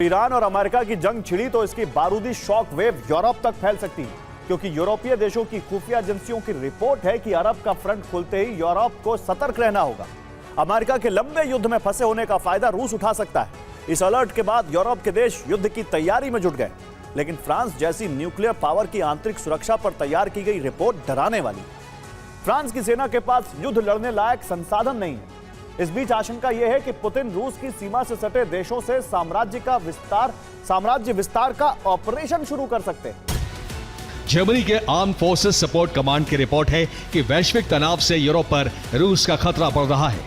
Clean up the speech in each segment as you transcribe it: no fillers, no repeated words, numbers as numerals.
Iran और America की जंग छिड़ी तो इसकी बारूदी शॉक वेव यूरोप तक फैल सकती है, क्योंकि यूरोपीय देशों की खुफिया एजेंसियों की रिपोर्ट है कि अरब का फ्रंट खुलते ही यूरोप को सतर्क रहना होगा। अमेरिका के लंबे युद्ध में फंसे होने का फायदा रूस उठा सकता है। इस अलर्ट के बाद यूरोप के देश युद्ध की तैयारी में जुट गए, लेकिन फ्रांस जैसी न्यूक्लियर पावर की आंतरिक सुरक्षा पर तैयार की गई रिपोर्ट डराने वाली है। फ्रांस की सेना के पास युद्ध लड़ने लायक संसाधन नहीं है। इस बीच आशंका यह है कि पुतिन रूस की सीमा से सटे देशों से साम्राज्य विस्तार का ऑपरेशन शुरू कर सकते हैं। जर्मनी के आर्म फोर्सेस सपोर्ट कमांड की रिपोर्ट है कि वैश्विक तनाव से यूरोप पर रूस का खतरा बढ़ रहा है।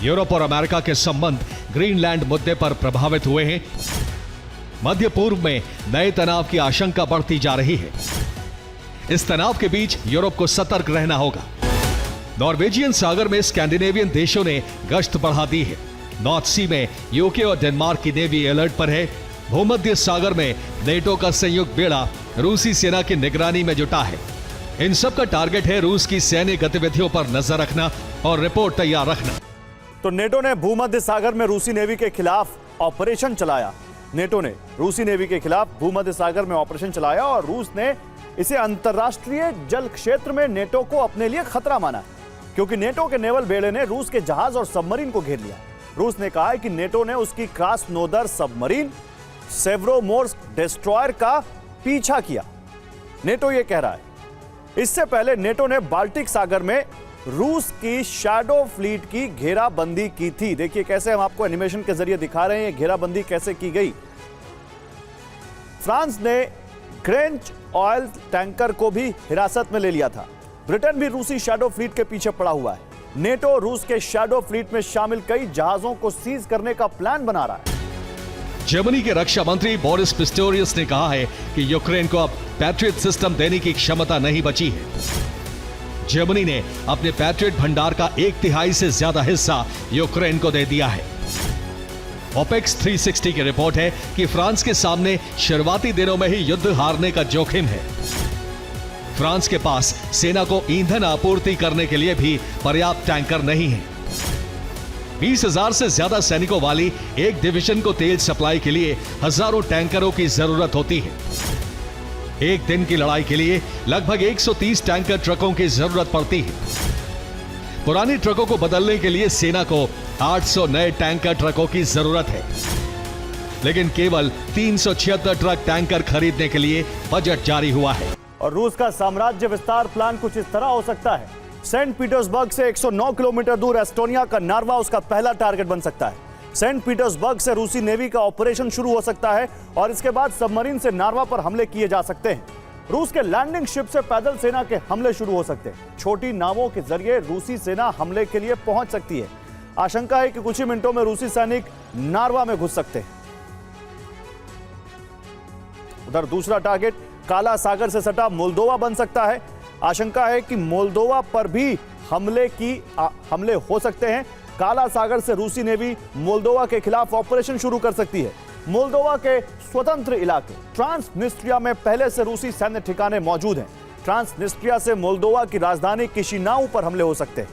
यूरोप और अमेरिका के संबंध ग्रीनलैंड मुद्दे पर प्रभावित हुए हैं। मध्य पूर्व में नए तनाव की आशंका बढ़ती जा रही है। इस तनाव के बीच यूरोप को सतर्क रहना होगा। नॉर्वेजियन सागर में स्कैंडिनेवियन देशों ने गश्त बढ़ा दी है। नॉर्थ सी में यूके और डेनमार्क की नेवी अलर्ट पर है। भूमध्य सागर में नेटो का संयुक्त बेड़ा रूसी सेना की निगरानी में जुटा है। इन सब का टारगेट है रूस की सैन्य गतिविधियों पर नजर रखना और रिपोर्ट तैयार रखना। तो नेटो ने भूमध्य सागर में रूसी नेवी के खिलाफ ऑपरेशन चलाया। नेटो ने रूसी नेवी के खिलाफ भूमध्य सागर में ऑपरेशन चलाया और रूस ने इसे अंतरराष्ट्रीय जल क्षेत्र में नेटो को अपने लिए खतरा माना, क्योंकि नेटो के नेवल बेड़े ने रूस के जहाज और सबमरीन को घेर लिया। रूस ने कहा है कि नेटो ने उसकी क्रास्नोदर सबमरीन सेवरोमोर्स्क डिस्ट्रॉयर का पीछा किया। नेटो यह कह रहा है। इससे पहले नेटो ने बाल्टिक सागर में रूस की शैडो फ्लीट की घेराबंदी की थी। देखिए कैसे हम आपको एनिमेशन के जरिए दिखा रहे हैं ये घेराबंदी कैसे की गई। फ्रांस ने ग्रेंच ऑयल टैंकर को भी हिरासत में ले लिया था। ब्रिटेन भी रूसी शैडो फ्लीट के पीछे पड़ा हुआ है। नेटो रूस के शैडो फ्लीट में शामिल कई जहाजों को सीज करने का प्लान बना रहा है। जर्मनी के रक्षा मंत्री बोरिस पिस्टोरियस ने कहा है कि यूक्रेन को अब पैट्रियट सिस्टम देने की क्षमता नहीं बची है। जर्मनी ने अपने पैट्रियट भंडार का 1/3 से ज्यादा हिस्सा यूक्रेन को दे दिया है। ओपेक्स 360 की रिपोर्ट है कि फ्रांस के सामने शुरुआती दिनों में ही युद्ध हारने का जोखिम है। फ्रांस के पास सेना को ईंधन आपूर्ति करने के लिए भी पर्याप्त टैंकर नहीं है। 20,000 से ज्यादा सैनिकों वाली एक डिवीजन को तेल सप्लाई के लिए हजारों टैंकरों की जरूरत होती है। एक दिन की लड़ाई के लिए लगभग 130 टैंकर ट्रकों की जरूरत पड़ती है। पुरानी ट्रकों को बदलने के लिए सेना को 800 नए टैंकर ट्रकों की जरूरत है, लेकिन केवल 376 ट्रक टैंकर खरीदने के लिए बजट जारी हुआ है। और रूस का साम्राज्य विस्तार प्लान कुछ इस तरह हो सकता है। सेंट पीटर्सबर्ग से 109 किलोमीटर दूर एस्टोनिया का नार्वा उसका पहला टारगेट बन सकता है। सेंट पीटर्सबर्ग से रूसी नेवी का ऑपरेशन शुरू हो सकता है और इसके बाद सबमरीन से नार्वा पर हमले किए जा सकते हैं। रूस के लैंडिंग शिप से पैदल सेना के हमले शुरू हो सकते हैं। छोटी नावों के जरिए रूसी सेना हमले के लिए पहुंच सकती है। आशंका है कि कुछ ही मिनटों में रूसी सैनिक नार्वा में घुस सकते हैं। उधर दूसरा टारगेट काला सागर से सटा मोल्दोवा बन सकता है। आशंका है कि मोल्दोवा पर भी हमले हो सकते हैं। काला सागर से रूसी नेवी मोल्दोवा के खिलाफ ऑपरेशन शुरू कर सकती है। मोल्दोवा के स्वतंत्र इलाके ट्रांसनिस्ट्रिया में पहले से रूसी सैन्य ठिकाने मौजूद हैं। ट्रांसनिस्ट्रिया से मोल्दोवा की राजधानी किशिनाउ पर हमले हो सकते हैं।